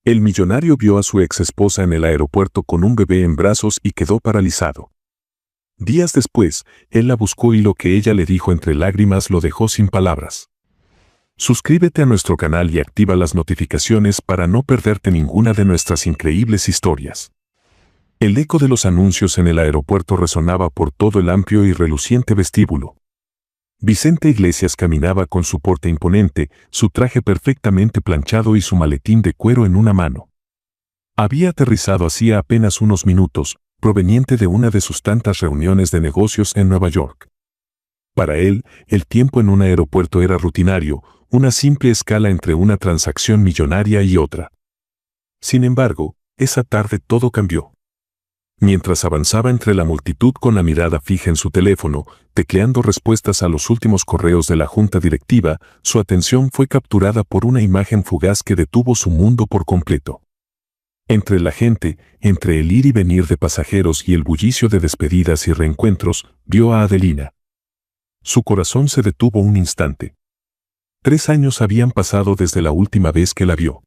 El millonario vio a su ex esposa en el aeropuerto con un bebé en brazos y quedó paralizado. Días después, él la buscó y lo que ella le dijo entre lágrimas lo dejó sin palabras. Suscríbete a nuestro canal y activa las notificaciones para no perderte ninguna de nuestras increíbles historias. El eco de los anuncios en el aeropuerto resonaba por todo el amplio y reluciente vestíbulo. Vicente Iglesias caminaba con su porte imponente, su traje perfectamente planchado y su maletín de cuero en una mano. Había aterrizado hacía apenas unos minutos, proveniente de una de sus tantas reuniones de negocios en Nueva York. Para él, el tiempo en un aeropuerto era rutinario, una simple escala entre una transacción millonaria y otra. Sin embargo, esa tarde todo cambió. Mientras avanzaba entre la multitud con la mirada fija en su teléfono, tecleando respuestas a los últimos correos de la junta directiva, su atención fue capturada por una imagen fugaz que detuvo su mundo por completo. Entre la gente, entre el ir y venir de pasajeros y el bullicio de despedidas y reencuentros, vio a Adelina. Su corazón se detuvo un instante. 3 años habían pasado desde la última vez que la vio.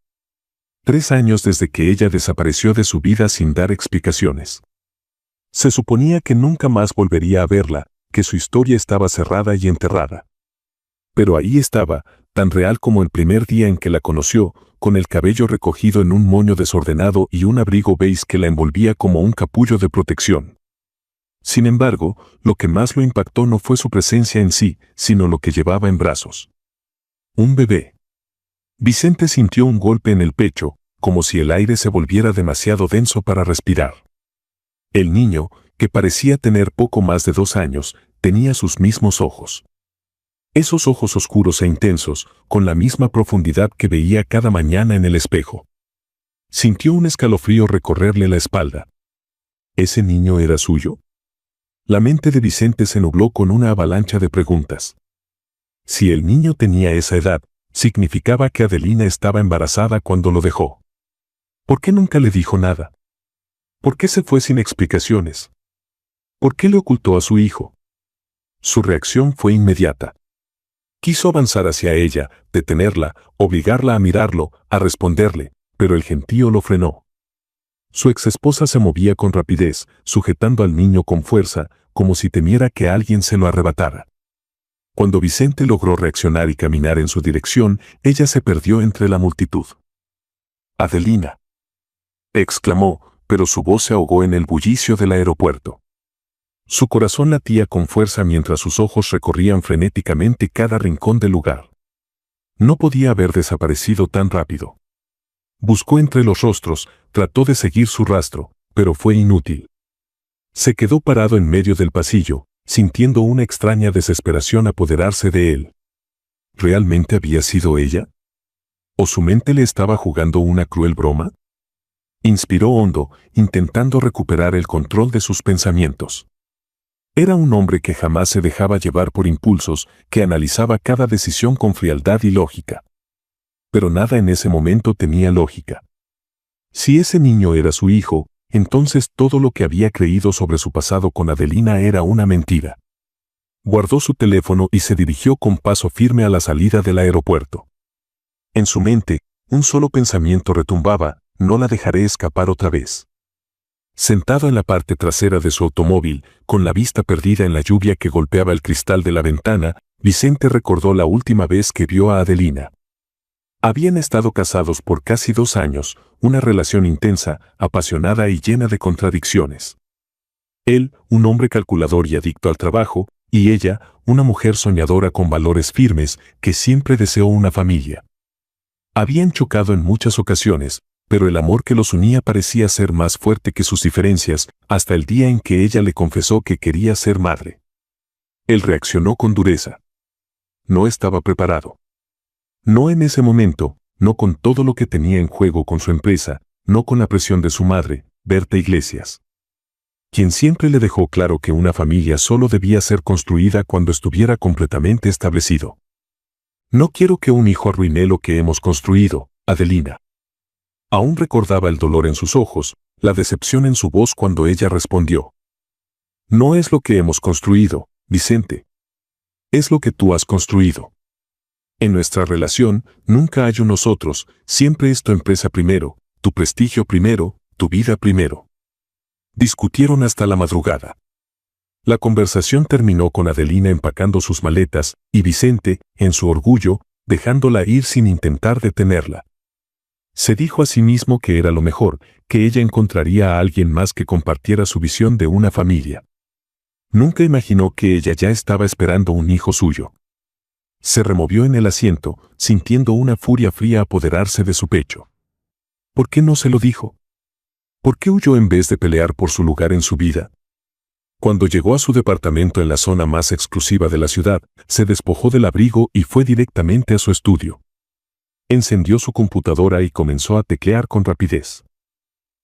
3 años desde que ella desapareció de su vida sin dar explicaciones. Se suponía que nunca más volvería a verla, que su historia estaba cerrada y enterrada. Pero ahí estaba, tan real como el primer día en que la conoció, con el cabello recogido en un moño desordenado y un abrigo beige que la envolvía como un capullo de protección. Sin embargo, lo que más lo impactó no fue su presencia en sí, sino lo que llevaba en brazos. Un bebé. Vicente sintió un golpe en el pecho, como si el aire se volviera demasiado denso para respirar. El niño, que parecía tener poco más de 2 años, tenía sus mismos ojos. Esos ojos oscuros e intensos, con la misma profundidad que veía cada mañana en el espejo. Sintió un escalofrío recorrerle la espalda. ¿Ese niño era suyo? La mente de Vicente se nubló con una avalancha de preguntas. Si el niño tenía esa edad, significaba que Adelina estaba embarazada cuando lo dejó. ¿Por qué nunca le dijo nada? ¿Por qué se fue sin explicaciones? ¿Por qué le ocultó a su hijo? Su reacción fue inmediata. Quiso avanzar hacia ella, detenerla, obligarla a mirarlo, a responderle, pero el gentío lo frenó. Su exesposa se movía con rapidez, sujetando al niño con fuerza, como si temiera que alguien se lo arrebatara. Cuando Vicente logró reaccionar y caminar en su dirección, ella se perdió entre la multitud. «Adelina», exclamó, pero su voz se ahogó en el bullicio del aeropuerto. Su corazón latía con fuerza mientras sus ojos recorrían frenéticamente cada rincón del lugar. No podía haber desaparecido tan rápido. Buscó entre los rostros, trató de seguir su rastro, pero fue inútil. Se quedó parado en medio del pasillo, sintiendo una extraña desesperación apoderarse de él. ¿Realmente había sido ella? ¿O su mente le estaba jugando una cruel broma? Inspiró hondo, intentando recuperar el control de sus pensamientos. Era un hombre que jamás se dejaba llevar por impulsos, que analizaba cada decisión con frialdad y lógica. Pero nada en ese momento tenía lógica. Si ese niño era su hijo, entonces todo lo que había creído sobre su pasado con Adelina era una mentira. Guardó su teléfono y se dirigió con paso firme a la salida del aeropuerto. En su mente, un solo pensamiento retumbaba: no la dejaré escapar otra vez. Sentado en la parte trasera de su automóvil, con la vista perdida en la lluvia que golpeaba el cristal de la ventana, Vicente recordó la última vez que vio a Adelina. Habían estado casados por casi 2 años, una relación intensa, apasionada y llena de contradicciones. Él, un hombre calculador y adicto al trabajo, y ella, una mujer soñadora con valores firmes, que siempre deseó una familia. Habían chocado en muchas ocasiones, pero el amor que los unía parecía ser más fuerte que sus diferencias, hasta el día en que ella le confesó que quería ser madre. Él reaccionó con dureza. No estaba preparado. No en ese momento, no con todo lo que tenía en juego con su empresa, no con la presión de su madre, Berta Iglesias, quien siempre le dejó claro que una familia solo debía ser construida cuando estuviera completamente establecido. No quiero que un hijo arruine lo que hemos construido, Adelina. Aún recordaba el dolor en sus ojos, la decepción en su voz cuando ella respondió. No es lo que hemos construido, Vicente. Es lo que tú has construido. En nuestra relación, nunca hay un nosotros, siempre es tu empresa primero, Tu prestigio primero, tu vida primero. Discutieron hasta la madrugada. La conversación terminó con Adelina empacando sus maletas y Vicente, en su orgullo, dejándola ir sin intentar detenerla. Se dijo a sí mismo que era lo mejor, que ella encontraría a alguien más que compartiera su visión de una familia. Nunca imaginó que ella ya estaba esperando un hijo suyo. Se removió en el asiento, sintiendo una furia fría apoderarse de su pecho. ¿Por qué no se lo dijo? ¿Por qué huyó en vez de pelear por su lugar en su vida? Cuando llegó a su departamento en la zona más exclusiva de la ciudad, se despojó del abrigo y fue directamente a su estudio. Encendió su computadora y comenzó a teclear con rapidez.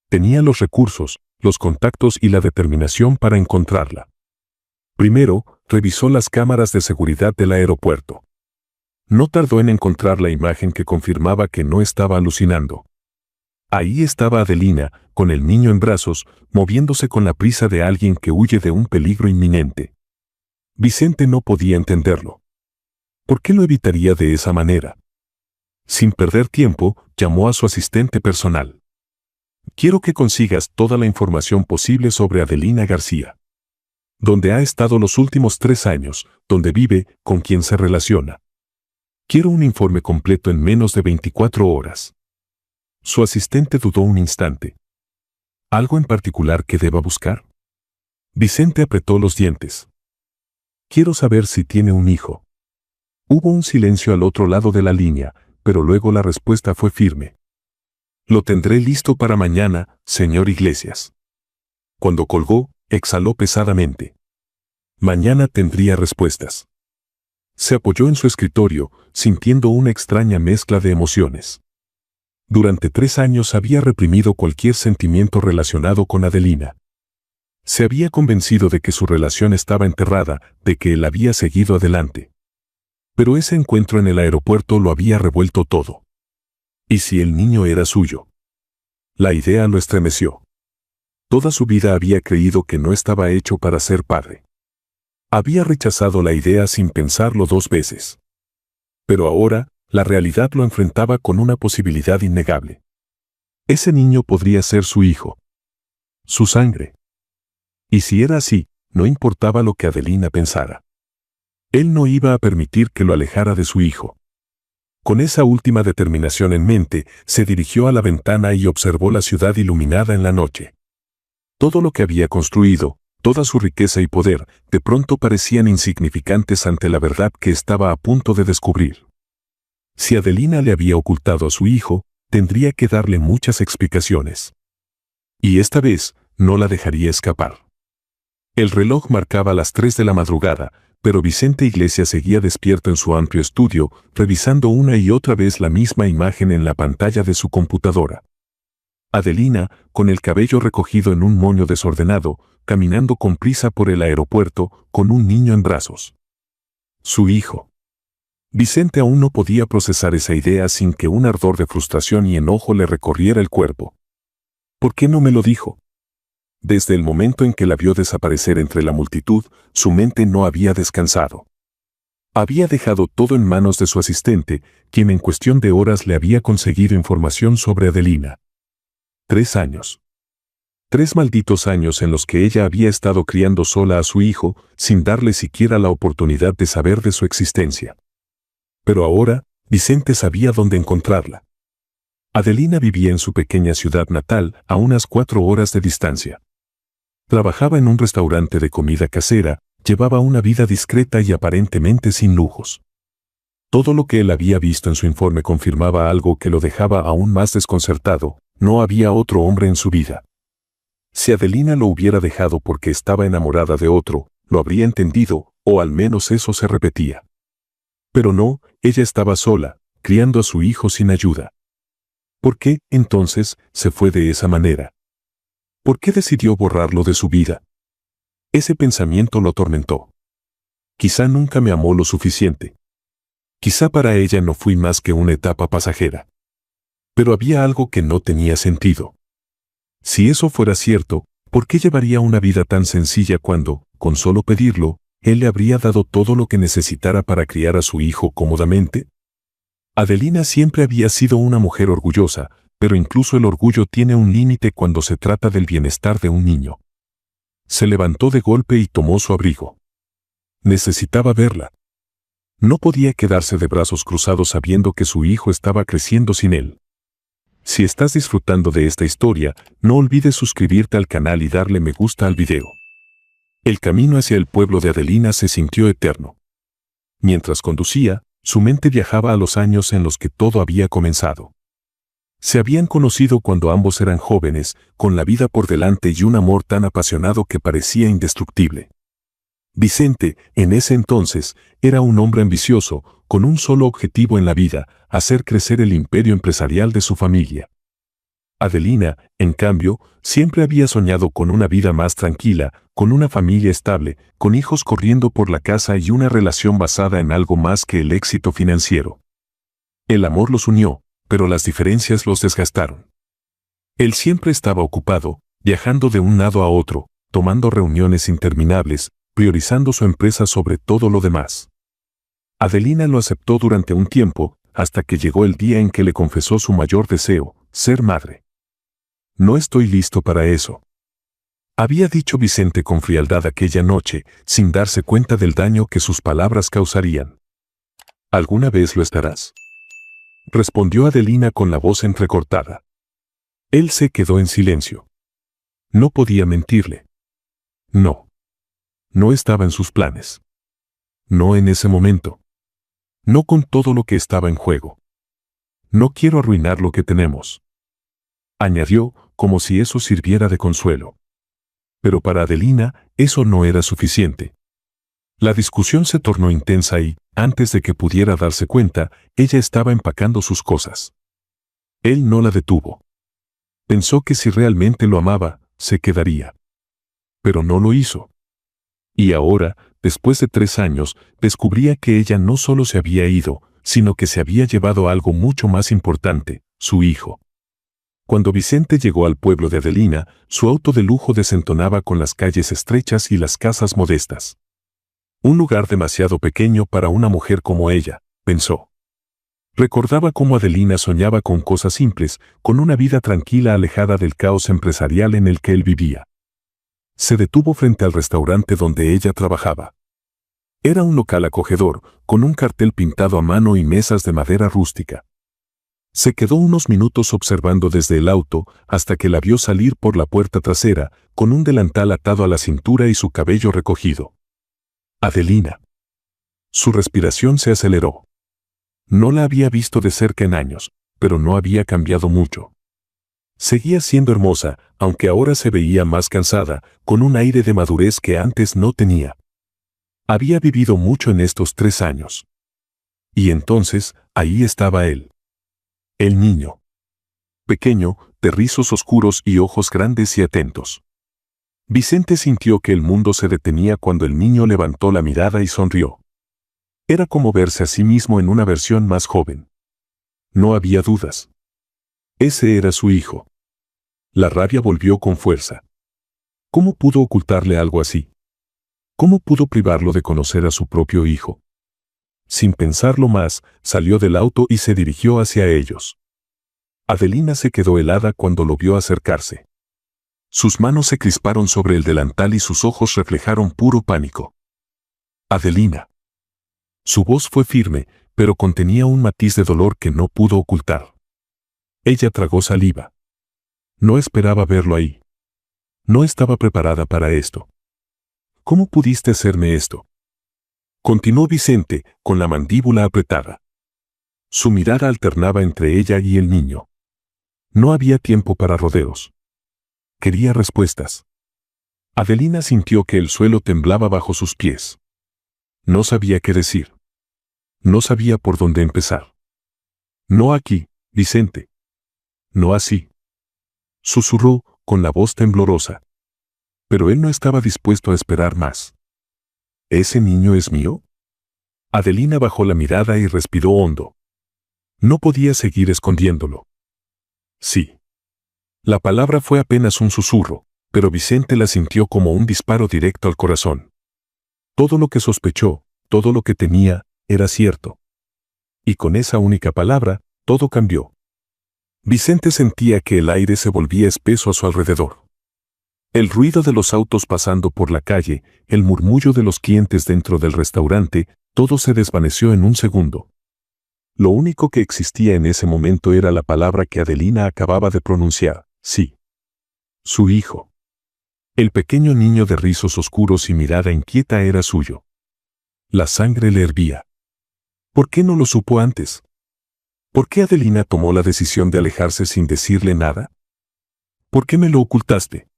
Tenía los recursos, los contactos y la determinación para encontrarla. Primero, revisó las cámaras de seguridad del aeropuerto. No tardó en encontrar la imagen que confirmaba que no estaba alucinando. Ahí estaba Adelina, con el niño en brazos, moviéndose con la prisa de alguien que huye de un peligro inminente. Vicente no podía entenderlo. ¿Por qué lo evitaría de esa manera? Sin perder tiempo, llamó a su asistente personal. Quiero que consigas toda la información posible sobre Adelina García. Dónde ha estado los últimos 3 años, dónde vive, con quién se relaciona. Quiero un informe completo en menos de 24 horas. Su asistente dudó un instante. ¿Algo en particular que deba buscar? Vicente apretó los dientes. Quiero saber si tiene un hijo. Hubo un silencio al otro lado de la línea, pero luego la respuesta fue firme. Lo tendré listo para mañana, señor Iglesias. Cuando colgó, exhaló pesadamente. Mañana tendría respuestas. Se apoyó en su escritorio, sintiendo una extraña mezcla de emociones. Durante 3 años había reprimido cualquier sentimiento relacionado con Adelina. Se había convencido de que su relación estaba enterrada, de que él había seguido adelante. Pero ese encuentro en el aeropuerto lo había revuelto todo. ¿Y si el niño era suyo? La idea lo estremeció. Toda su vida había creído que no estaba hecho para ser padre. Había rechazado la idea sin pensarlo 2 veces. Pero ahora, la realidad lo enfrentaba con una posibilidad innegable. Ese niño podría ser su hijo. Su sangre. Y si era así, no importaba lo que Adelina pensara. Él no iba a permitir que lo alejara de su hijo. Con esa última determinación en mente, se dirigió a la ventana y observó la ciudad iluminada en la noche. Todo lo que había construido, toda su riqueza y poder, de pronto parecían insignificantes ante la verdad que estaba a punto de descubrir. Si Adelina le había ocultado a su hijo, tendría que darle muchas explicaciones. Y esta vez, no la dejaría escapar. El reloj marcaba las 3 de la madrugada, pero Vicente Iglesias seguía despierto en su amplio estudio, revisando una y otra vez la misma imagen en la pantalla de su computadora. Adelina, con el cabello recogido en un moño desordenado, caminando con prisa por el aeropuerto, con un niño en brazos. Su hijo. Vicente aún no podía procesar esa idea sin que un ardor de frustración y enojo le recorriera el cuerpo. ¿Por qué no me lo dijo? Desde el momento en que la vio desaparecer entre la multitud, su mente no había descansado. Había dejado todo en manos de su asistente, quien en cuestión de horas le había conseguido información sobre Adelina. 3 años. 3 malditos años en los que ella había estado criando sola a su hijo, sin darle siquiera la oportunidad de saber de su existencia. Pero ahora, Vicente sabía dónde encontrarla. Adelina vivía en su pequeña ciudad natal, a unas 4 horas de distancia. Trabajaba en un restaurante de comida casera, llevaba una vida discreta y aparentemente sin lujos. Todo lo que él había visto en su informe confirmaba algo que lo dejaba aún más desconcertado: no había otro hombre en su vida. Si Adelina lo hubiera dejado porque estaba enamorada de otro, lo habría entendido, o al menos eso se repetía. Pero no, ella estaba sola, criando a su hijo sin ayuda. ¿Por qué, entonces, se fue de esa manera? ¿Por qué decidió borrarlo de su vida? Ese pensamiento lo atormentó. Quizá nunca me amó lo suficiente. Quizá para ella no fui más que una etapa pasajera. Pero había algo que no tenía sentido. Si eso fuera cierto, ¿por qué llevaría una vida tan sencilla cuando, con solo pedirlo, él le habría dado todo lo que necesitara para criar a su hijo cómodamente? Adelina siempre había sido una mujer orgullosa, pero incluso el orgullo tiene un límite cuando se trata del bienestar de un niño. Se levantó de golpe y tomó su abrigo. Necesitaba verla. No podía quedarse de brazos cruzados sabiendo que su hijo estaba creciendo sin él. Si estás disfrutando de esta historia, no olvides suscribirte al canal y darle me gusta al video. El camino hacia el pueblo de Adelina se sintió eterno. Mientras conducía, su mente viajaba a los años en los que todo había comenzado. Se habían conocido cuando ambos eran jóvenes, con la vida por delante y un amor tan apasionado que parecía indestructible. Vicente, en ese entonces, era un hombre ambicioso, con un solo objetivo en la vida: hacer crecer el imperio empresarial de su familia. Adelina, en cambio, siempre había soñado con una vida más tranquila, con una familia estable, con hijos corriendo por la casa y una relación basada en algo más que el éxito financiero. El amor los unió, pero las diferencias los desgastaron. Él siempre estaba ocupado, viajando de un lado a otro, tomando reuniones interminables, priorizando su empresa sobre todo lo demás. Adelina lo aceptó durante un tiempo, hasta que llegó el día en que le confesó su mayor deseo: ser madre. No estoy listo para eso, había dicho Vicente con frialdad aquella noche, sin darse cuenta del daño que sus palabras causarían. ¿Alguna vez lo estarás?, respondió Adelina con la voz entrecortada. Él se quedó en silencio. No podía mentirle. No. No estaba en sus planes. No en ese momento. No con todo lo que estaba en juego. No quiero arruinar lo que tenemos, añadió, como si eso sirviera de consuelo. Pero para Adelina, eso no era suficiente. La discusión se tornó intensa y, antes de que pudiera darse cuenta, ella estaba empacando sus cosas. Él no la detuvo. Pensó que si realmente lo amaba, se quedaría. Pero no lo hizo. Y ahora, después de 3 años, descubría que ella no solo se había ido, sino que se había llevado algo mucho más importante: su hijo. Cuando Vicente llegó al pueblo de Adelina, su auto de lujo desentonaba con las calles estrechas y las casas modestas. Un lugar demasiado pequeño para una mujer como ella, pensó. Recordaba cómo Adelina soñaba con cosas simples, con una vida tranquila alejada del caos empresarial en el que él vivía. Se detuvo frente al restaurante donde ella trabajaba. Era un local acogedor, con un cartel pintado a mano y mesas de madera rústica. Se quedó unos minutos observando desde el auto hasta que la vio salir por la puerta trasera, con un delantal atado a la cintura y su cabello recogido. Adelina. Su respiración se aceleró. No la había visto de cerca en años, pero no había cambiado mucho. Seguía siendo hermosa, aunque ahora se veía más cansada, con un aire de madurez que antes no tenía. Había vivido mucho en estos 3 años. Y entonces, ahí estaba él. El niño. Pequeño, de rizos oscuros y ojos grandes y atentos. Vicente sintió que el mundo se detenía cuando el niño levantó la mirada y sonrió. Era como verse a sí mismo en una versión más joven. No había dudas. Ese era su hijo. La rabia volvió con fuerza. ¿Cómo pudo ocultarle algo así? ¿Cómo pudo privarlo de conocer a su propio hijo? Sin pensarlo más, salió del auto y se dirigió hacia ellos. Adelina se quedó helada cuando lo vio acercarse. Sus manos se crisparon sobre el delantal y sus ojos reflejaron puro pánico. Adelina. Su voz fue firme, pero contenía un matiz de dolor que no pudo ocultar. Ella tragó saliva. No esperaba verlo ahí. No estaba preparada para esto. ¿Cómo pudiste hacerme esto?, continuó Vicente, con la mandíbula apretada. Su mirada alternaba entre ella y el niño. No había tiempo para rodeos. Quería respuestas. Adelina sintió que el suelo temblaba bajo sus pies. No sabía qué decir. No sabía por dónde empezar. No aquí, Vicente. No así, susurró, con la voz temblorosa. Pero él no estaba dispuesto a esperar más. ¿Ese niño es mío? Adelina bajó la mirada y respiró hondo. No podía seguir escondiéndolo. Sí. La palabra fue apenas un susurro, pero Vicente la sintió como un disparo directo al corazón. Todo lo que sospechó, todo lo que temía, era cierto. Y con esa única palabra, todo cambió. Vicente sentía que el aire se volvía espeso a su alrededor. El ruido de los autos pasando por la calle, el murmullo de los clientes dentro del restaurante, todo se desvaneció en un segundo. Lo único que existía en ese momento era la palabra que Adelina acababa de pronunciar: sí. Su hijo. El pequeño niño de rizos oscuros y mirada inquieta era suyo. La sangre le hervía. ¿Por qué no lo supo antes? ¿Por qué Adelina tomó la decisión de alejarse sin decirle nada? ¿Por qué me lo ocultaste?,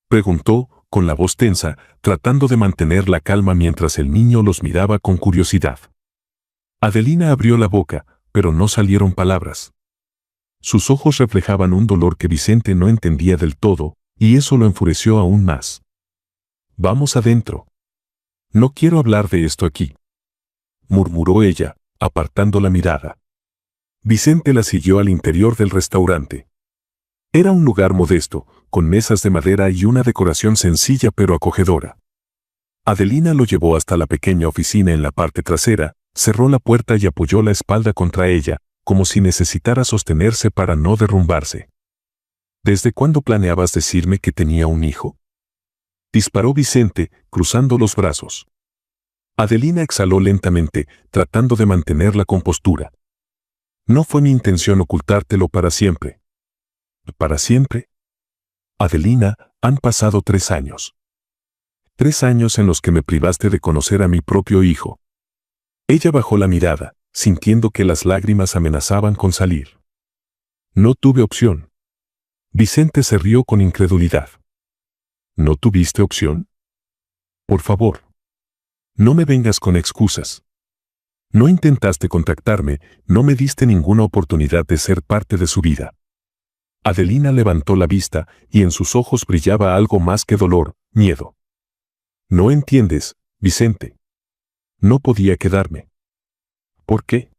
preguntó, con la voz tensa, tratando de mantener la calma mientras el niño los miraba con curiosidad. Adelina abrió la boca, pero no salieron palabras. Sus ojos reflejaban un dolor que Vicente no entendía del todo, y eso lo enfureció aún más. «Vamos adentro. No quiero hablar de esto aquí», murmuró ella, apartando la mirada. Vicente la siguió al interior del restaurante. Era un lugar modesto, con mesas de madera y una decoración sencilla pero acogedora. Adelina lo llevó hasta la pequeña oficina en la parte trasera, cerró la puerta y apoyó la espalda contra ella, como si necesitara sostenerse para no derrumbarse. «¿Desde cuándo planeabas decirme que tenía un hijo?», disparó Vicente, cruzando los brazos. Adelina exhaló lentamente, tratando de mantener la compostura. «No fue mi intención ocultártelo para siempre». «¿Para siempre?». «Adelina, han pasado 3 años. 3 años en los que me privaste de conocer a mi propio hijo». Ella bajó la mirada, sintiendo que las lágrimas amenazaban con salir. «No tuve opción». Vicente se rió con incredulidad. «¿No tuviste opción? Por favor. No me vengas con excusas. No intentaste contactarme, no me diste ninguna oportunidad de ser parte de su vida». Adelina levantó la vista y en sus ojos brillaba algo más que dolor, miedo. «No entiendes, Vicente. No podía quedarme». «¿Por qué?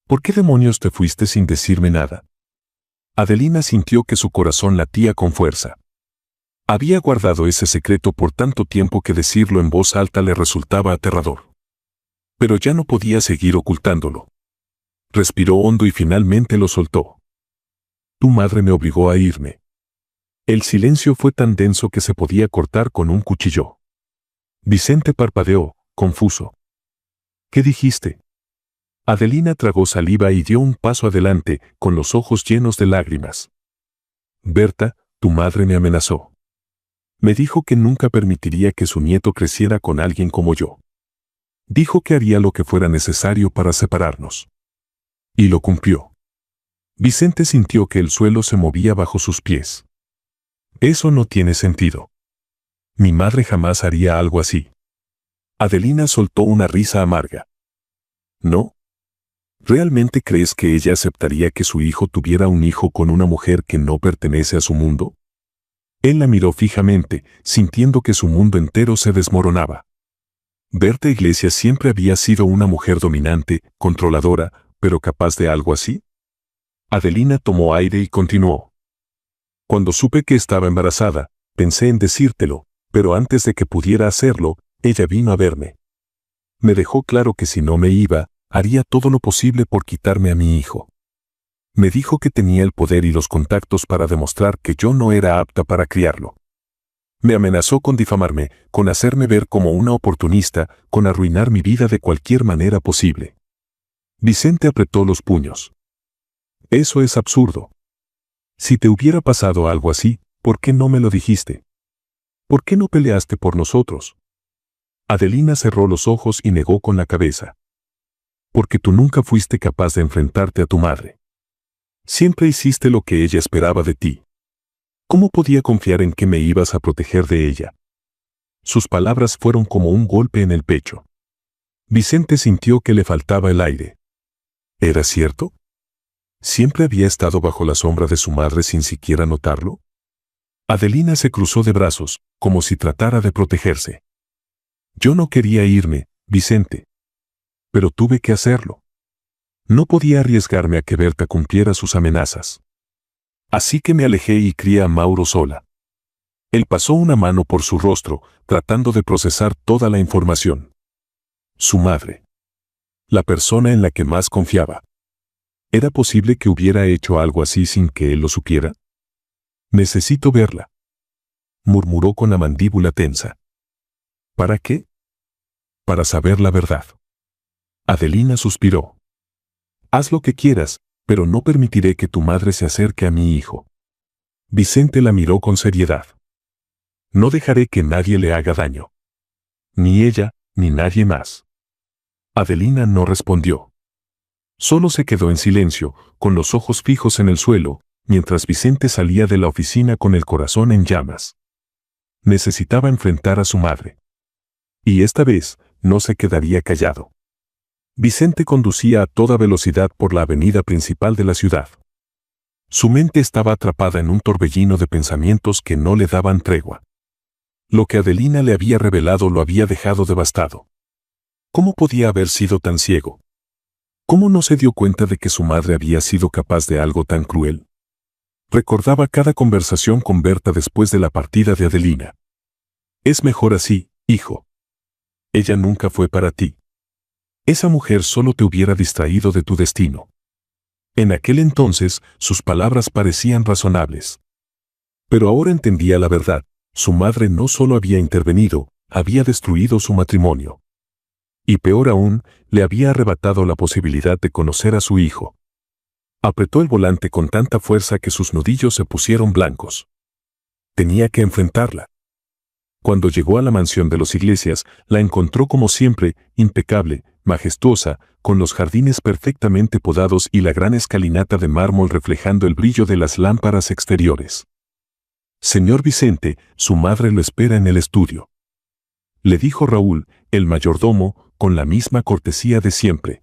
¿Por qué demonios te fuiste sin decirme nada?». Adelina sintió que su corazón latía con fuerza. Había guardado ese secreto por tanto tiempo que decirlo en voz alta le resultaba aterrador. Pero ya no podía seguir ocultándolo. Respiró hondo y finalmente lo soltó. «Tu madre me obligó a irme». El silencio fue tan denso que se podía cortar con un cuchillo. Vicente parpadeó, confuso. «¿Qué dijiste?». Adelina tragó saliva y dio un paso adelante, con los ojos llenos de lágrimas. «Berta, tu madre me amenazó. Me dijo que nunca permitiría que su nieto creciera con alguien como yo. Dijo que haría lo que fuera necesario para separarnos. Y lo cumplió». Vicente sintió que el suelo se movía bajo sus pies. «Eso no tiene sentido. Mi madre jamás haría algo así». Adelina soltó una risa amarga. «¿No? ¿Realmente crees que ella aceptaría que su hijo tuviera un hijo con una mujer que no pertenece a su mundo?». Él la miró fijamente, sintiendo que su mundo entero se desmoronaba. Berta Iglesias siempre había sido una mujer dominante, controladora, pero capaz de algo así. Adelina tomó aire y continuó. «Cuando supe que estaba embarazada, pensé en decírtelo, pero antes de que pudiera hacerlo, ella vino a verme. Me dejó claro que si no me iba, haría todo lo posible por quitarme a mi hijo. Me dijo que tenía el poder y los contactos para demostrar que yo no era apta para criarlo. Me amenazó con difamarme, con hacerme ver como una oportunista, con arruinar mi vida de cualquier manera posible». Vicente apretó los puños. «Eso es absurdo. Si te hubiera pasado algo así, ¿por qué no me lo dijiste? ¿Por qué no peleaste por nosotros?». Adelina cerró los ojos y negó con la cabeza. «Porque tú nunca fuiste capaz de enfrentarte a tu madre. Siempre hiciste lo que ella esperaba de ti. ¿Cómo podía confiar en que me ibas a proteger de ella?». Sus palabras fueron como un golpe en el pecho. Vicente sintió que le faltaba el aire. ¿Era cierto? ¿Siempre había estado bajo la sombra de su madre sin siquiera notarlo? Adelina se cruzó de brazos, como si tratara de protegerse. «Yo no quería irme, Vicente. Pero tuve que hacerlo. No podía arriesgarme a que Berta cumpliera sus amenazas. Así que me alejé y crié a Mauro sola». Él pasó una mano por su rostro, tratando de procesar toda la información. Su madre. La persona en la que más confiaba. ¿Era posible que hubiera hecho algo así sin que él lo supiera? Necesito verla, murmuró con la mandíbula tensa. ¿Para qué? Para saber la verdad. Adelina suspiró. Haz lo que quieras, pero no permitiré que tu madre se acerque a mi hijo. Vicente la miró con seriedad. No dejaré que nadie le haga daño. Ni ella, ni nadie más. Adelina no respondió. Solo se quedó en silencio, con los ojos fijos en el suelo, mientras Vicente salía de la oficina con el corazón en llamas. Necesitaba enfrentar a su madre. Y esta vez, no se quedaría callado. Vicente conducía a toda velocidad por la avenida principal de la ciudad. Su mente estaba atrapada en un torbellino de pensamientos que no le daban tregua. Lo que Adelina le había revelado lo había dejado devastado. ¿Cómo podía haber sido tan ciego? ¿Cómo no se dio cuenta de que su madre había sido capaz de algo tan cruel? Recordaba cada conversación con Berta después de la partida de Adelina. Es mejor así, hijo. Ella nunca fue para ti. Esa mujer solo te hubiera distraído de tu destino. En aquel entonces, sus palabras parecían razonables. Pero ahora entendía la verdad. Su madre no solo había intervenido, había destruido su matrimonio. Y peor aún, le había arrebatado la posibilidad de conocer a su hijo. Apretó el volante con tanta fuerza que sus nudillos se pusieron blancos. Tenía que enfrentarla. Cuando llegó a la mansión de los Iglesias, la encontró como siempre, impecable, majestuosa, con los jardines perfectamente podados y la gran escalinata de mármol reflejando el brillo de las lámparas exteriores. Señor Vicente, su madre lo espera en el estudio. Le dijo Raúl, el mayordomo, con la misma cortesía de siempre.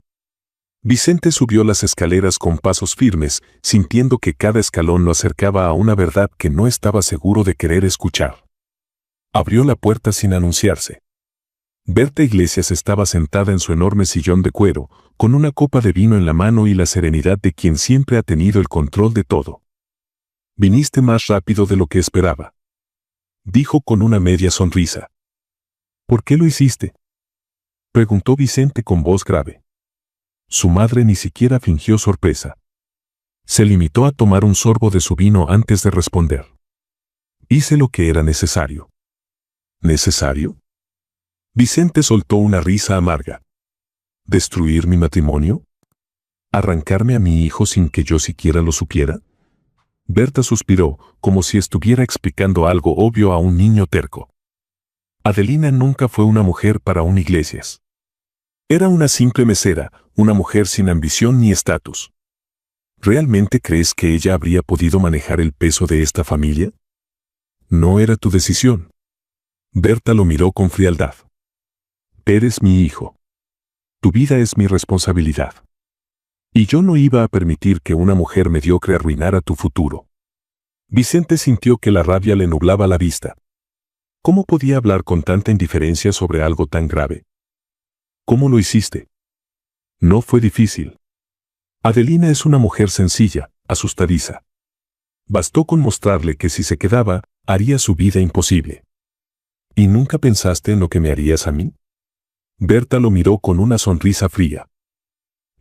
Vicente subió las escaleras con pasos firmes, sintiendo que cada escalón lo acercaba a una verdad que no estaba seguro de querer escuchar. Abrió la puerta sin anunciarse. Berta Iglesias estaba sentada en su enorme sillón de cuero, con una copa de vino en la mano y la serenidad de quien siempre ha tenido el control de todo. Viniste más rápido de lo que esperaba, dijo con una media sonrisa. ¿Por qué lo hiciste?, preguntó Vicente con voz grave. Su madre ni siquiera fingió sorpresa. Se limitó a tomar un sorbo de su vino antes de responder. Hice lo que era necesario. ¿Necesario? Vicente soltó una risa amarga. ¿Destruir mi matrimonio? ¿Arrancarme a mi hijo sin que yo siquiera lo supiera? Berta suspiró, como si estuviera explicando algo obvio a un niño terco. Adelina nunca fue una mujer para un Iglesias. Era una simple mesera, una mujer sin ambición ni estatus. ¿Realmente crees que ella habría podido manejar el peso de esta familia? No era tu decisión. Berta lo miró con frialdad. Eres mi hijo. Tu vida es mi responsabilidad. Y yo no iba a permitir que una mujer mediocre arruinara tu futuro. Vicente sintió que la rabia le nublaba la vista. ¿Cómo podía hablar con tanta indiferencia sobre algo tan grave? ¿Cómo lo hiciste? No fue difícil. Adelina es una mujer sencilla, asustadiza. Bastó con mostrarle que si se quedaba, haría su vida imposible. ¿Y nunca pensaste en lo que me harías a mí? Berta lo miró con una sonrisa fría.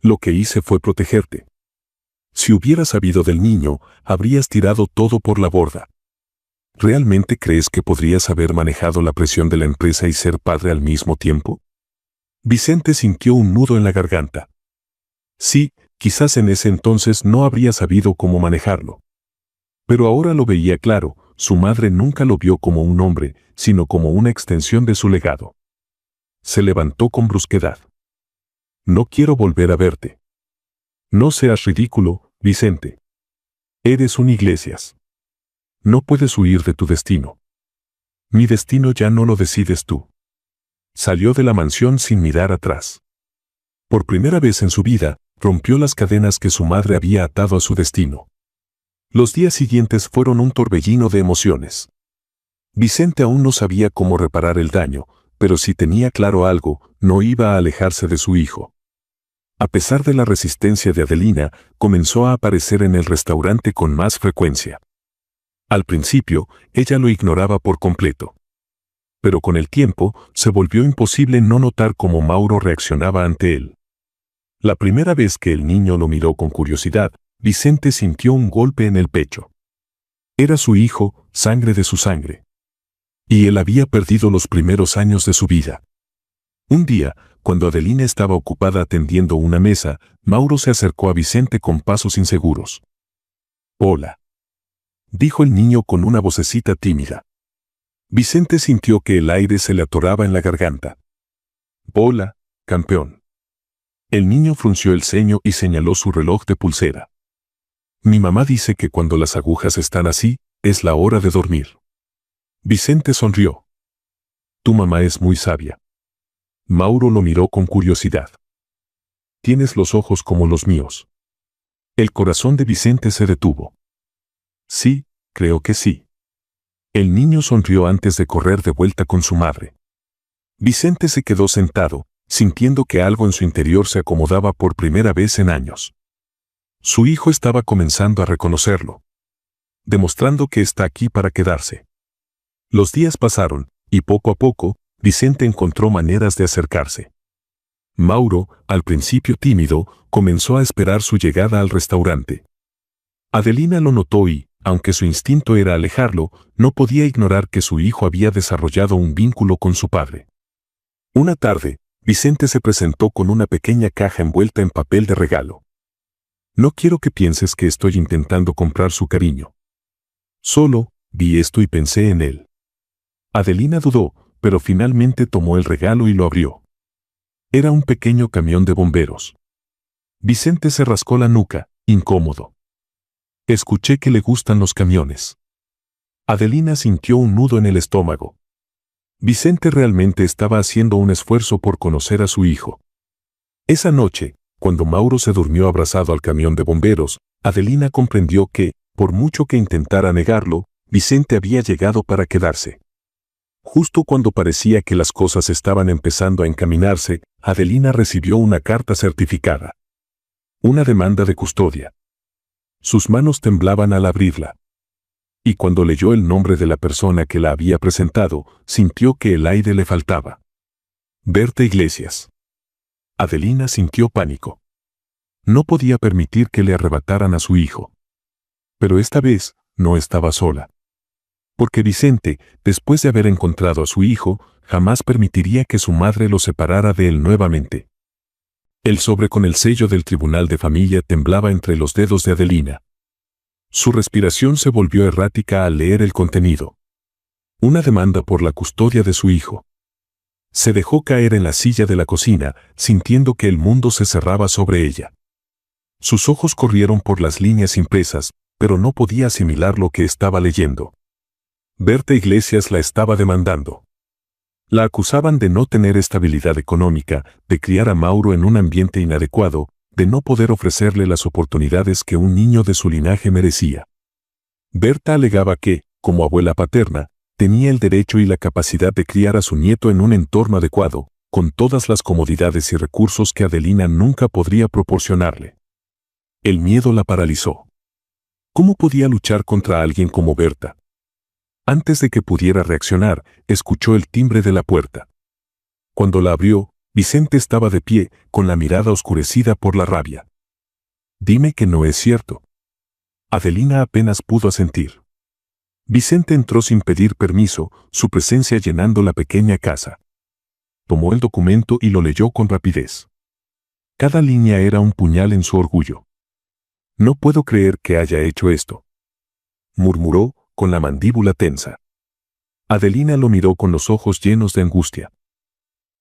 Lo que hice fue protegerte. Si hubieras sabido del niño, habrías tirado todo por la borda. ¿Realmente crees que podrías haber manejado la presión de la empresa y ser padre al mismo tiempo? Vicente sintió un nudo en la garganta. Sí, quizás en ese entonces no habría sabido cómo manejarlo. Pero ahora lo veía claro, su madre nunca lo vio como un hombre, sino como una extensión de su legado. Se levantó con brusquedad. No quiero volver a verte. No seas ridículo, Vicente. Eres un Iglesias. No puedes huir de tu destino. Mi destino ya no lo decides tú. Salió de la mansión sin mirar atrás. Por primera vez en su vida, rompió las cadenas que su madre había atado a su destino. Los días siguientes fueron un torbellino de emociones. Vicente aún no sabía cómo reparar el daño, pero si tenía claro algo, no iba a alejarse de su hijo. A pesar de la resistencia de Adelina, comenzó a aparecer en el restaurante con más frecuencia. Al principio, ella lo ignoraba por completo. Pero con el tiempo, se volvió imposible no notar cómo Mauro reaccionaba ante él. La primera vez que el niño lo miró con curiosidad, Vicente sintió un golpe en el pecho. Era su hijo, sangre de su sangre. Y él había perdido los primeros años de su vida. Un día, cuando Adelina estaba ocupada atendiendo una mesa, Mauro se acercó a Vicente con pasos inseguros. «Hola», dijo el niño con una vocecita tímida. Vicente sintió que el aire se le atoraba en la garganta. «Hola, campeón». El niño frunció el ceño y señaló su reloj de pulsera. «Mi mamá dice que cuando las agujas están así, es la hora de dormir». Vicente sonrió. «Tu mamá es muy sabia». Mauro lo miró con curiosidad. «Tienes los ojos como los míos». El corazón de Vicente se detuvo. «Sí, creo que sí». El niño sonrió antes de correr de vuelta con su madre. Vicente se quedó sentado, sintiendo que algo en su interior se acomodaba por primera vez en años. Su hijo estaba comenzando a reconocerlo, demostrando que está aquí para quedarse. Los días pasaron, y poco a poco, Vicente encontró maneras de acercarse. Mauro, al principio tímido, comenzó a esperar su llegada al restaurante. Adelina lo notó y, aunque su instinto era alejarlo, no podía ignorar que su hijo había desarrollado un vínculo con su padre. Una tarde, Vicente se presentó con una pequeña caja envuelta en papel de regalo. «No quiero que pienses que estoy intentando comprar su cariño. Solo, vi esto y pensé en él». Adelina dudó, pero finalmente tomó el regalo y lo abrió. Era un pequeño camión de bomberos. Vicente se rascó la nuca, incómodo. «Escuché que le gustan los camiones». Adelina sintió un nudo en el estómago. Vicente realmente estaba haciendo un esfuerzo por conocer a su hijo. Esa noche, cuando Mauro se durmió abrazado al camión de bomberos, Adelina comprendió que, por mucho que intentara negarlo, Vicente había llegado para quedarse. Justo cuando parecía que las cosas estaban empezando a encaminarse, Adelina recibió una carta certificada. Una demanda de custodia. Sus manos temblaban al abrirla. Y cuando leyó el nombre de la persona que la había presentado, sintió que el aire le faltaba. Berta Iglesias. Adelina sintió pánico. No podía permitir que le arrebataran a su hijo. Pero esta vez, no estaba sola. Porque Vicente, después de haber encontrado a su hijo, jamás permitiría que su madre lo separara de él nuevamente. El sobre con el sello del Tribunal de Familia temblaba entre los dedos de Adelina. Su respiración se volvió errática al leer el contenido. Una demanda por la custodia de su hijo. Se dejó caer en la silla de la cocina, sintiendo que el mundo se cerraba sobre ella. Sus ojos corrieron por las líneas impresas, pero no podía asimilar lo que estaba leyendo. Berta Iglesias la estaba demandando. La acusaban de no tener estabilidad económica, de criar a Mauro en un ambiente inadecuado, de no poder ofrecerle las oportunidades que un niño de su linaje merecía. Berta alegaba que, como abuela paterna, tenía el derecho y la capacidad de criar a su nieto en un entorno adecuado, con todas las comodidades y recursos que Adelina nunca podría proporcionarle. El miedo la paralizó. ¿Cómo podía luchar contra alguien como Berta? Antes de que pudiera reaccionar, escuchó el timbre de la puerta. Cuando la abrió, Vicente estaba de pie, con la mirada oscurecida por la rabia. «Dime que no es cierto». Adelina apenas pudo asentir. Vicente entró sin pedir permiso, su presencia llenando la pequeña casa. Tomó el documento y lo leyó con rapidez. Cada línea era un puñal en su orgullo. «No puedo creer que haya hecho esto», murmuró, con la mandíbula tensa. Adelina lo miró con los ojos llenos de angustia.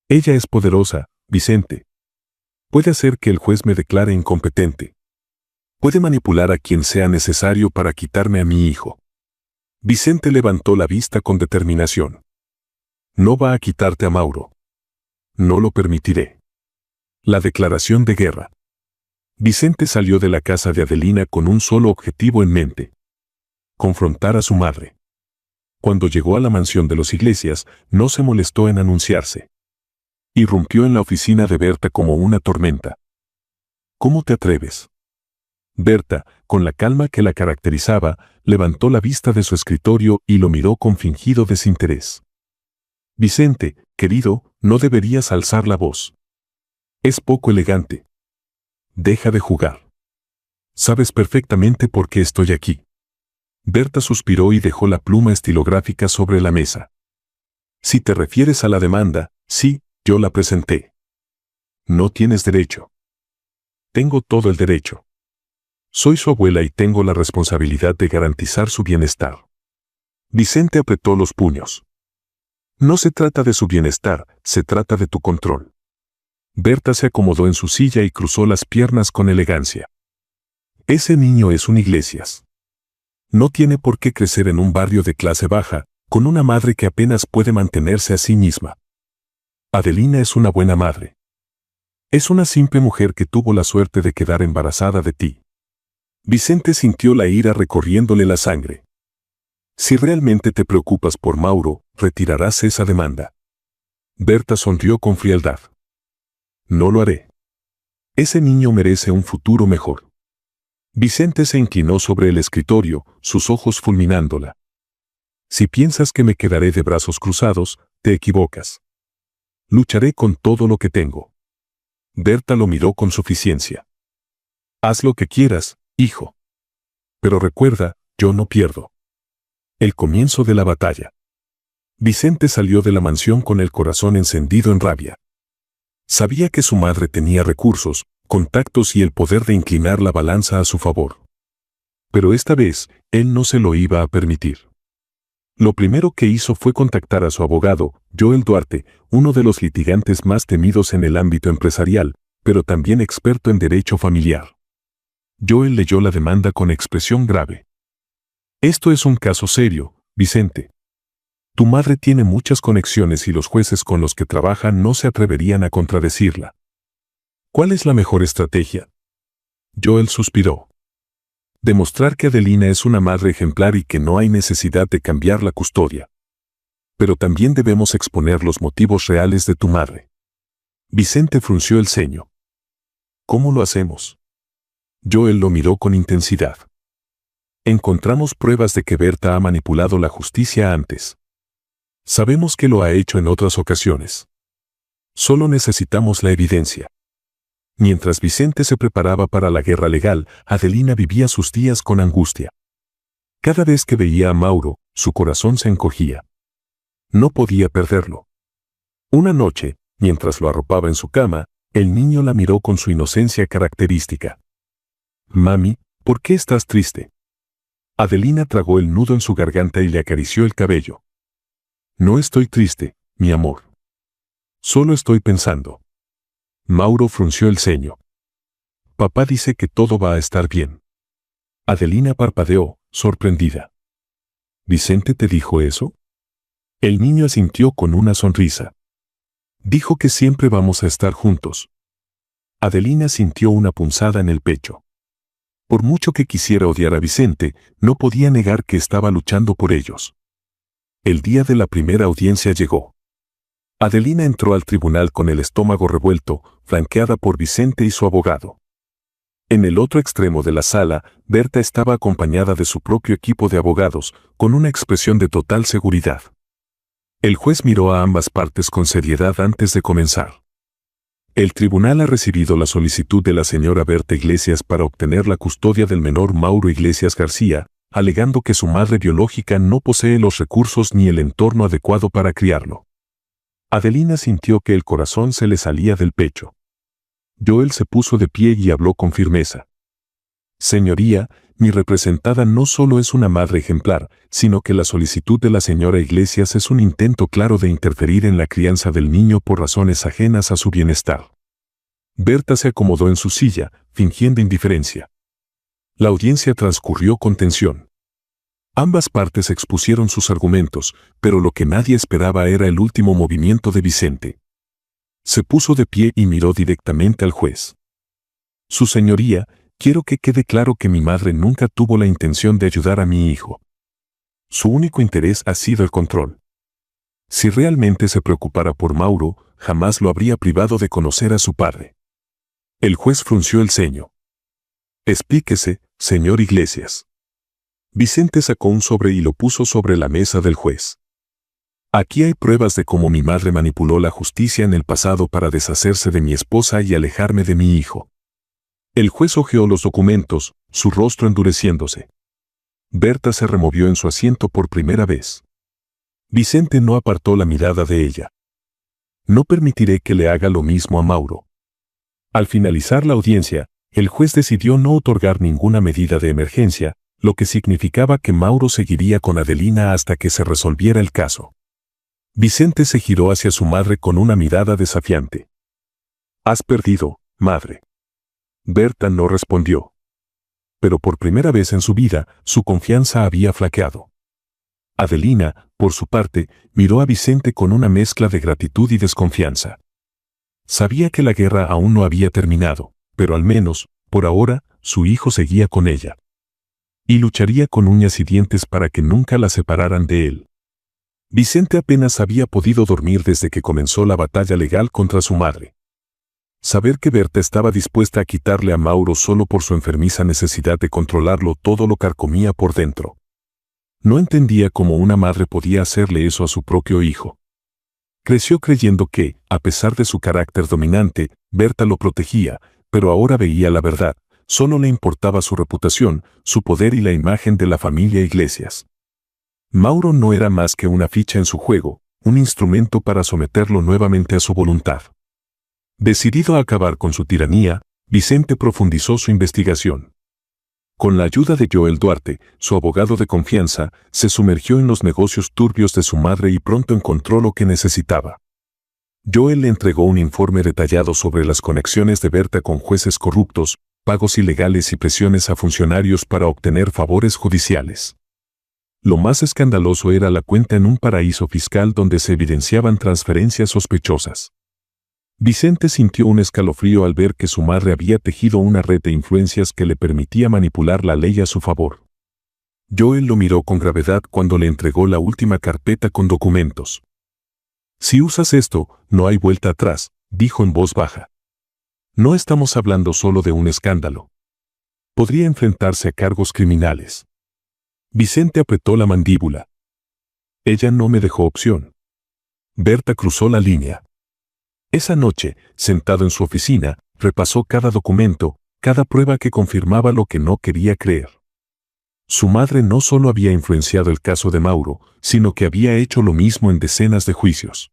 «Ella es poderosa, Vicente. Puede hacer que el juez me declare incompetente. Puede manipular a quien sea necesario para quitarme a mi hijo». Vicente levantó la vista con determinación. «No va a quitarte a Mauro. No lo permitiré». La declaración de guerra. Vicente salió de la casa de Adelina con un solo objetivo en mente: confrontar a su madre. Cuando llegó a la mansión de los Iglesias, no se molestó en anunciarse. Irrumpió en la oficina de Berta como una tormenta. «¿Cómo te atreves?». Berta, con la calma que la caracterizaba, levantó la vista de su escritorio y lo miró con fingido desinterés. «Vicente, querido, no deberías alzar la voz. Es poco elegante». Deja de jugar. Sabes perfectamente por qué estoy aquí. Berta suspiró y dejó la pluma estilográfica sobre la mesa. Si te refieres a la demanda, sí, yo la presenté. No tienes derecho. Tengo todo el derecho. Soy su abuela y tengo la responsabilidad de garantizar su bienestar. Vicente apretó los puños. No se trata de su bienestar, se trata de tu control. Berta se acomodó en su silla y cruzó las piernas con elegancia. Ese niño es un Iglesias. No tiene por qué crecer en un barrio de clase baja, con una madre que apenas puede mantenerse a sí misma. Adelina es una buena madre. Es una simple mujer que tuvo la suerte de quedar embarazada de ti. Vicente sintió la ira recorriéndole la sangre. Si realmente te preocupas por Mauro, retirarás esa demanda. Berta sonrió con frialdad. No lo haré. Ese niño merece un futuro mejor. Vicente se inclinó sobre el escritorio, sus ojos fulminándola. Si piensas que me quedaré de brazos cruzados, te equivocas. Lucharé con todo lo que tengo. Berta lo miró con suficiencia. Haz lo que quieras, hijo. Pero recuerda, yo no pierdo. El comienzo de la batalla. Vicente salió de la mansión con el corazón encendido en rabia. Sabía que su madre tenía recursos, contactos y el poder de inclinar la balanza a su favor. Pero esta vez, él no se lo iba a permitir. Lo primero que hizo fue contactar a su abogado, Joel Duarte, uno de los litigantes más temidos en el ámbito empresarial, pero también experto en derecho familiar. Joel leyó la demanda con expresión grave. Esto es un caso serio, Vicente. Tu madre tiene muchas conexiones y los jueces con los que trabaja no se atreverían a contradecirla. ¿Cuál es la mejor estrategia? Joel suspiró. Demostrar que Adelina es una madre ejemplar y que no hay necesidad de cambiar la custodia. Pero también debemos exponer los motivos reales de tu madre. Vicente frunció el ceño. ¿Cómo lo hacemos? Joel lo miró con intensidad. Encontramos pruebas de que Berta ha manipulado la justicia antes. Sabemos que lo ha hecho en otras ocasiones. Solo necesitamos la evidencia. Mientras Vicente se preparaba para la guerra legal, Adelina vivía sus días con angustia. Cada vez que veía a Mauro, su corazón se encogía. No podía perderlo. Una noche, mientras lo arropaba en su cama, el niño la miró con su inocencia característica. Mami, ¿por qué estás triste? Adelina tragó el nudo en su garganta y le acarició el cabello. No estoy triste, mi amor. Solo estoy pensando. Mauro frunció el ceño. Papá dice que todo va a estar bien. Adelina parpadeó, sorprendida. ¿Vicente te dijo eso? El niño asintió con una sonrisa. Dijo que siempre vamos a estar juntos. Adelina sintió una punzada en el pecho. Por mucho que quisiera odiar a Vicente, no podía negar que estaba luchando por ellos. El día de la primera audiencia llegó. Adelina entró al tribunal con el estómago revuelto, flanqueada por Vicente y su abogado. En el otro extremo de la sala, Berta estaba acompañada de su propio equipo de abogados, con una expresión de total seguridad. El juez miró a ambas partes con seriedad antes de comenzar. El tribunal ha recibido la solicitud de la señora Berta Iglesias para obtener la custodia del menor Mauro Iglesias García, alegando que su madre biológica no posee los recursos ni el entorno adecuado para criarlo. Adelina sintió que el corazón se le salía del pecho. Joel se puso de pie y habló con firmeza. Señoría, mi representada no solo es una madre ejemplar, sino que la solicitud de la señora Iglesias es un intento claro de interferir en la crianza del niño por razones ajenas a su bienestar. Berta se acomodó en su silla, fingiendo indiferencia. La audiencia transcurrió con tensión. Ambas partes expusieron sus argumentos, pero lo que nadie esperaba era el último movimiento de Vicente. Se puso de pie y miró directamente al juez. Su señoría, quiero que quede claro que mi madre nunca tuvo la intención de ayudar a mi hijo. Su único interés ha sido el control. Si realmente se preocupara por Mauro, jamás lo habría privado de conocer a su padre. El juez frunció el ceño. Explíquese, señor Iglesias. Vicente sacó un sobre y lo puso sobre la mesa del juez. Aquí hay pruebas de cómo mi madre manipuló la justicia en el pasado para deshacerse de mi esposa y alejarme de mi hijo. El juez hojeó los documentos, su rostro endureciéndose. Berta se removió en su asiento por primera vez. Vicente no apartó la mirada de ella. No permitiré que le haga lo mismo a Mauro. Al finalizar la audiencia, el juez decidió no otorgar ninguna medida de emergencia, lo que significaba que Mauro seguiría con Adelina hasta que se resolviera el caso. Vicente se giró hacia su madre con una mirada desafiante. «Has perdido, madre». Berta no respondió. Pero por primera vez en su vida, su confianza había flaqueado. Adelina, por su parte, miró a Vicente con una mezcla de gratitud y desconfianza. Sabía que la guerra aún no había terminado, pero al menos, por ahora, su hijo seguía con ella. Y lucharía con uñas y dientes para que nunca la separaran de él. Vicente apenas había podido dormir desde que comenzó la batalla legal contra su madre. Saber que Berta estaba dispuesta a quitarle a Mauro solo por su enfermiza necesidad de controlarlo todo lo carcomía por dentro. No entendía cómo una madre podía hacerle eso a su propio hijo. Creció creyendo que, a pesar de su carácter dominante, Berta lo protegía, pero ahora veía la verdad. Solo le importaba su reputación, su poder y la imagen de la familia Iglesias. Mauro no era más que una ficha en su juego, un instrumento para someterlo nuevamente a su voluntad. Decidido a acabar con su tiranía, Vicente profundizó su investigación. Con la ayuda de Joel Duarte, su abogado de confianza, se sumergió en los negocios turbios de su madre y pronto encontró lo que necesitaba. Joel le entregó un informe detallado sobre las conexiones de Berta con jueces corruptos, pagos ilegales y presiones a funcionarios para obtener favores judiciales. Lo más escandaloso era la cuenta en un paraíso fiscal donde se evidenciaban transferencias sospechosas. Vicente sintió un escalofrío al ver que su madre había tejido una red de influencias que le permitía manipular la ley a su favor. Joel lo miró con gravedad cuando le entregó la última carpeta con documentos. «Si usas esto, no hay vuelta atrás», dijo en voz baja. «No estamos hablando solo de un escándalo. Podría enfrentarse a cargos criminales». Vicente apretó la mandíbula. Ella no me dejó opción. Berta cruzó la línea. Esa noche, sentado en su oficina, repasó cada documento, cada prueba que confirmaba lo que no quería creer. Su madre no solo había influenciado el caso de Mauro, sino que había hecho lo mismo en decenas de juicios.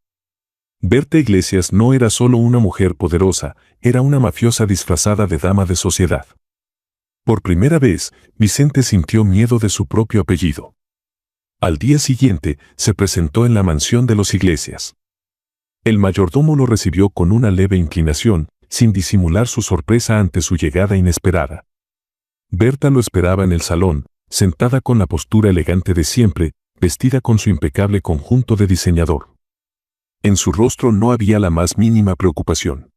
Berta Iglesias no era solo una mujer poderosa, era una mafiosa disfrazada de dama de sociedad. Por primera vez, Vicente sintió miedo de su propio apellido. Al día siguiente, se presentó en la mansión de los Iglesias. El mayordomo lo recibió con una leve inclinación, sin disimular su sorpresa ante su llegada inesperada. Berta lo esperaba en el salón, sentada con la postura elegante de siempre, vestida con su impecable conjunto de diseñador. En su rostro no había la más mínima preocupación.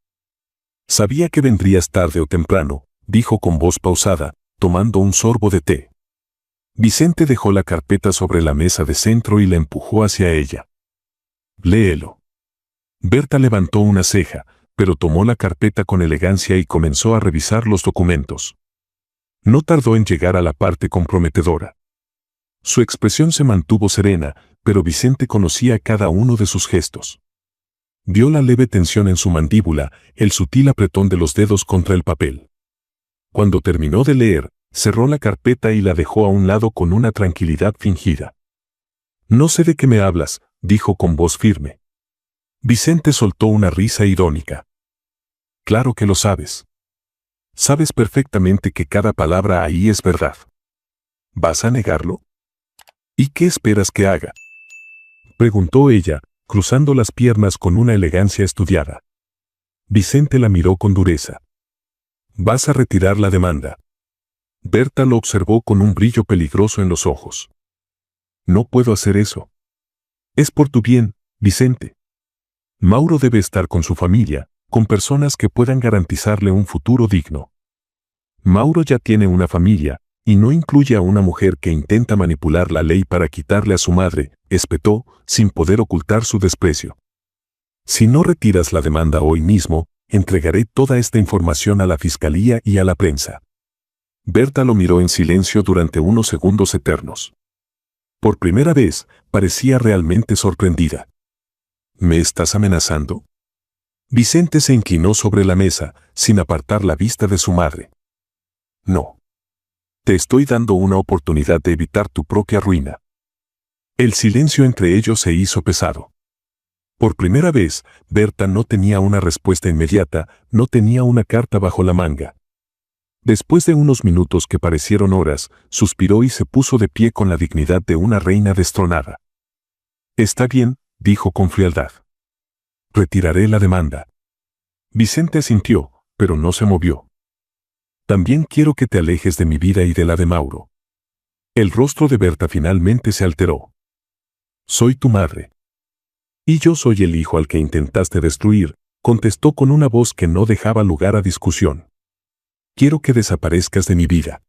«Sabía que vendrías tarde o temprano», dijo con voz pausada, tomando un sorbo de té. Vicente dejó la carpeta sobre la mesa de centro y la empujó hacia ella. «Léelo». Berta levantó una ceja, pero tomó la carpeta con elegancia y comenzó a revisar los documentos. No tardó en llegar a la parte comprometedora. Su expresión se mantuvo serena, pero Vicente conocía cada uno de sus gestos. Vio la leve tensión en su mandíbula, el sutil apretón de los dedos contra el papel. Cuando terminó de leer, cerró la carpeta y la dejó a un lado con una tranquilidad fingida. «No sé de qué me hablas», dijo con voz firme. Vicente soltó una risa irónica. «Claro que lo sabes. Sabes perfectamente que cada palabra ahí es verdad. ¿Vas a negarlo? ¿Y qué esperas que haga?», preguntó ella, cruzando las piernas con una elegancia estudiada. Vicente la miró con dureza. «Vas a retirar la demanda». Berta lo observó con un brillo peligroso en los ojos. «No puedo hacer eso. Es por tu bien, Vicente. Mauro debe estar con su familia, con personas que puedan garantizarle un futuro digno. Mauro ya tiene una familia, y no incluye a una mujer que intenta manipular la ley para quitarle a su madre», espetó, sin poder ocultar su desprecio. «Si no retiras la demanda hoy mismo, entregaré toda esta información a la fiscalía y a la prensa». Berta lo miró en silencio durante unos segundos eternos. Por primera vez, parecía realmente sorprendida. «¿Me estás amenazando?». Vicente se inclinó sobre la mesa, sin apartar la vista de su madre. No. Te estoy dando una oportunidad de evitar tu propia ruina. El silencio entre ellos se hizo pesado. Por primera vez, Berta no tenía una respuesta inmediata, no tenía una carta bajo la manga. Después de unos minutos que parecieron horas, suspiró y se puso de pie con la dignidad de una reina destronada. Está bien, dijo con frialdad. Retiraré la demanda. Vicente asintió, pero no se movió. También quiero que te alejes de mi vida y de la de Mauro. El rostro de Berta finalmente se alteró. Soy tu madre. Y yo soy el hijo al que intentaste destruir, contestó con una voz que no dejaba lugar a discusión. Quiero que desaparezcas de mi vida.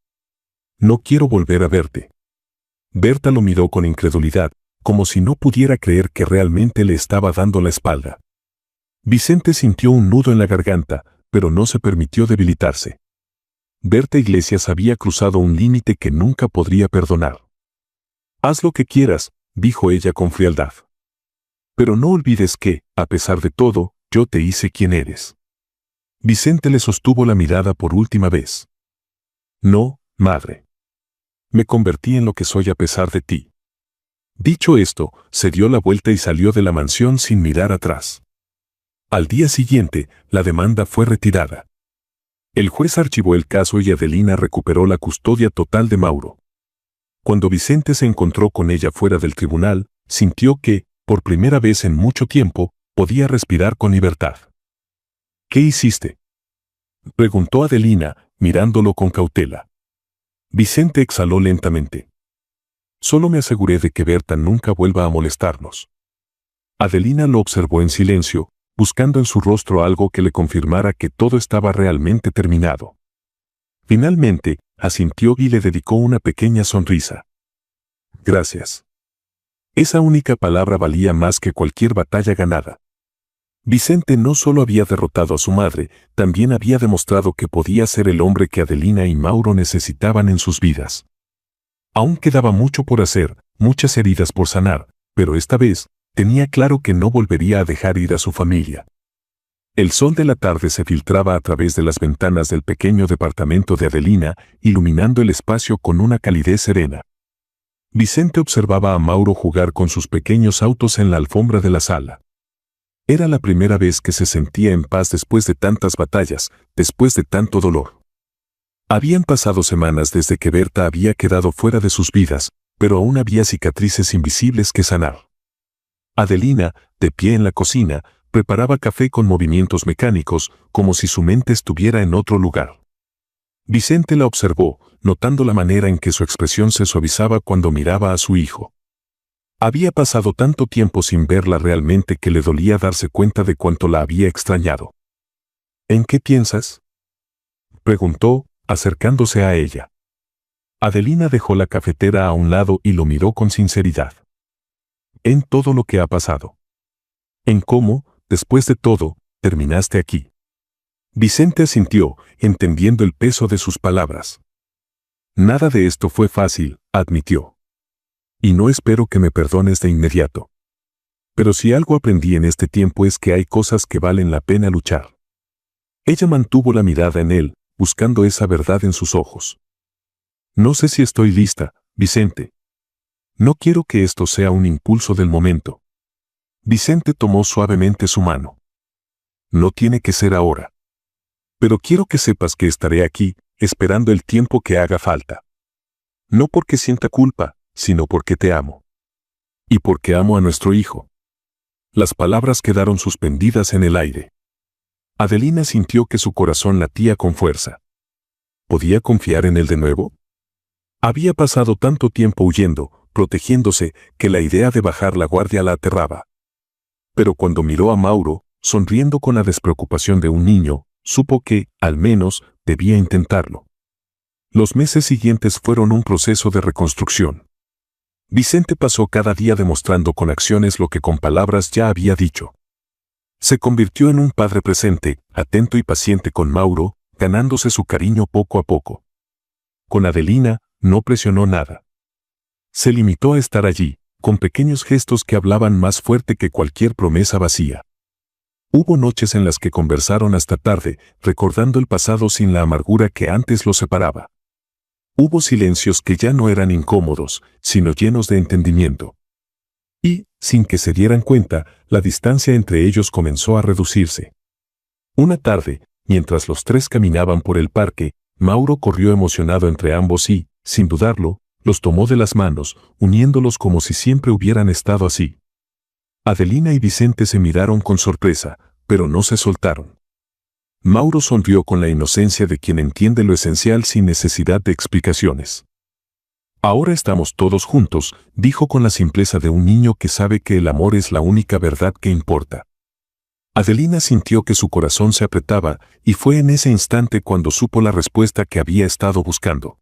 No quiero volver a verte. Berta lo miró con incredulidad, como si no pudiera creer que realmente le estaba dando la espalda. Vicente sintió un nudo en la garganta, pero no se permitió debilitarse. Berta Iglesias había cruzado un límite que nunca podría perdonar. Haz lo que quieras, dijo ella con frialdad. Pero no olvides que, a pesar de todo, yo te hice quien eres. Vicente le sostuvo la mirada por última vez. No, madre. Me convertí en lo que soy a pesar de ti. Dicho esto, se dio la vuelta y salió de la mansión sin mirar atrás. Al día siguiente, la demanda fue retirada. El juez archivó el caso y Adelina recuperó la custodia total de Mauro. Cuando Vicente se encontró con ella fuera del tribunal, sintió que, por primera vez en mucho tiempo, podía respirar con libertad. ¿Qué hiciste?, preguntó Adelina, mirándolo con cautela. Vicente exhaló lentamente. Solo me aseguré de que Berta nunca vuelva a molestarnos. Adelina lo observó en silencio, buscando en su rostro algo que le confirmara que todo estaba realmente terminado. Finalmente, asintió y le dedicó una pequeña sonrisa. Gracias. Esa única palabra valía más que cualquier batalla ganada. Vicente no solo había derrotado a su madre, también había demostrado que podía ser el hombre que Adelina y Mauro necesitaban en sus vidas. Aún quedaba mucho por hacer, muchas heridas por sanar, pero esta vez, tenía claro que no volvería a dejar ir a su familia. El sol de la tarde se filtraba a través de las ventanas del pequeño departamento de Adelina, iluminando el espacio con una calidez serena. Vicente observaba a Mauro jugar con sus pequeños autos en la alfombra de la sala. Era la primera vez que se sentía en paz después de tantas batallas, después de tanto dolor. Habían pasado semanas desde que Berta había quedado fuera de sus vidas, pero aún había cicatrices invisibles que sanar. Adelina, de pie en la cocina, preparaba café con movimientos mecánicos, como si su mente estuviera en otro lugar. Vicente la observó, notando la manera en que su expresión se suavizaba cuando miraba a su hijo. Había pasado tanto tiempo sin verla realmente que le dolía darse cuenta de cuánto la había extrañado. ¿En qué piensas?, preguntó, acercándose a ella. Adelina dejó la cafetera a un lado y lo miró con sinceridad. En todo lo que ha pasado. En cómo, después de todo, terminaste aquí. Vicente asintió, entendiendo el peso de sus palabras. Nada de esto fue fácil, admitió. Y no espero que me perdones de inmediato. Pero si algo aprendí en este tiempo es que hay cosas que valen la pena luchar. Ella mantuvo la mirada en él, buscando esa verdad en sus ojos. No sé si estoy lista, Vicente. No quiero que esto sea un impulso del momento. Vicente tomó suavemente su mano. No tiene que ser ahora. Pero quiero que sepas que estaré aquí, esperando el tiempo que haga falta. No porque sienta culpa, sino porque te amo. Y porque amo a nuestro hijo. Las palabras quedaron suspendidas en el aire. Adelina sintió que su corazón latía con fuerza. ¿Podía confiar en él de nuevo? Había pasado tanto tiempo huyendo, protegiéndose, que la idea de bajar la guardia la aterraba. Pero cuando miró a Mauro, sonriendo con la despreocupación de un niño, supo que, al menos, debía intentarlo. Los meses siguientes fueron un proceso de reconstrucción. Vicente pasó cada día demostrando con acciones lo que con palabras ya había dicho. Se convirtió en un padre presente, atento y paciente con Mauro, ganándose su cariño poco a poco. Con Adelina, no presionó nada. Se limitó a estar allí, con pequeños gestos que hablaban más fuerte que cualquier promesa vacía. Hubo noches en las que conversaron hasta tarde, recordando el pasado sin la amargura que antes los separaba. Hubo silencios que ya no eran incómodos, sino llenos de entendimiento. Y, sin que se dieran cuenta, la distancia entre ellos comenzó a reducirse. Una tarde, mientras los tres caminaban por el parque, Mauro corrió emocionado entre ambos y, sin dudarlo, los tomó de las manos, uniéndolos como si siempre hubieran estado así. Adelina y Vicente se miraron con sorpresa, pero no se soltaron. Mauro sonrió con la inocencia de quien entiende lo esencial sin necesidad de explicaciones. Ahora estamos todos juntos, dijo con la simpleza de un niño que sabe que el amor es la única verdad que importa. Adelina sintió que su corazón se apretaba, y fue en ese instante cuando supo la respuesta que había estado buscando.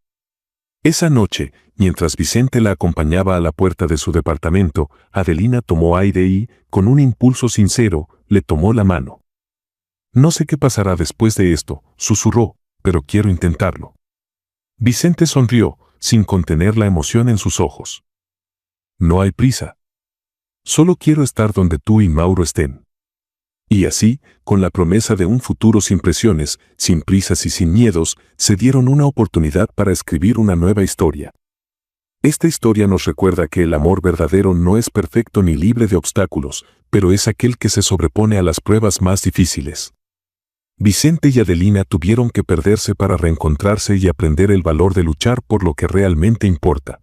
Esa noche, mientras Vicente la acompañaba a la puerta de su departamento, Adelina tomó aire y, con un impulso sincero, le tomó la mano. No sé qué pasará después de esto, susurró, pero quiero intentarlo. Vicente sonrió, sin contener la emoción en sus ojos. No hay prisa. Solo quiero estar donde tú y Mauro estén. Y así, con la promesa de un futuro sin presiones, sin prisas y sin miedos, se dieron una oportunidad para escribir una nueva historia. Esta historia nos recuerda que el amor verdadero no es perfecto ni libre de obstáculos, pero es aquel que se sobrepone a las pruebas más difíciles. Vicente y Adelina tuvieron que perderse para reencontrarse y aprender el valor de luchar por lo que realmente importa.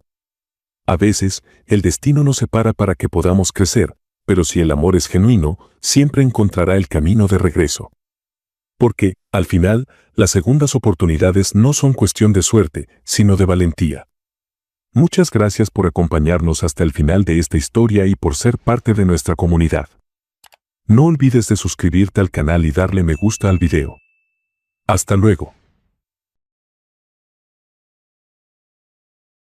A veces, el destino nos separa para que podamos crecer, pero si el amor es genuino, siempre encontrará el camino de regreso. Porque, al final, las segundas oportunidades no son cuestión de suerte, sino de valentía. Muchas gracias por acompañarnos hasta el final de esta historia y por ser parte de nuestra comunidad. No olvides de suscribirte al canal y darle me gusta al video. Hasta luego.